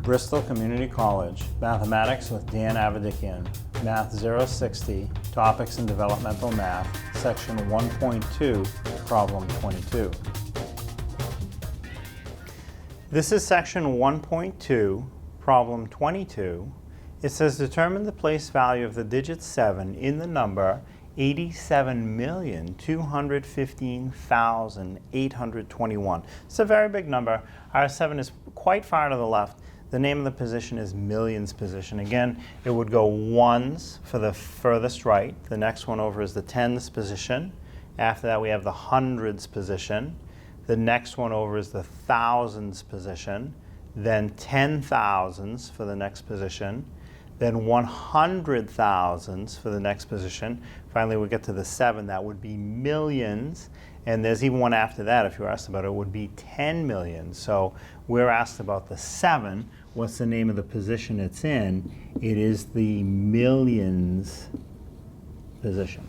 Bristol Community College, Mathematics with Dan Avedikian, Math 060, Topics in Developmental Math, Section 1.2, Problem 22. This is Section 1.2, Problem 22. It says determine the place value of the digit 7 in the number 87,215,821. It's a very big number. Our 7 is quite far to the left. The name of the position is millions position. Again, it would go ones for the furthest right. The next one over is the tens position. After that, we have the hundreds position. The next one over is the thousands position. Then 10,000s for the next position. Then 100,000s for the next position. Finally, we get to the 7. That would be millions. And there's even one after that, if you were asked about it, would be 10 million. So we're asked about the 7. What's the name of the position it's in? It is the millions position.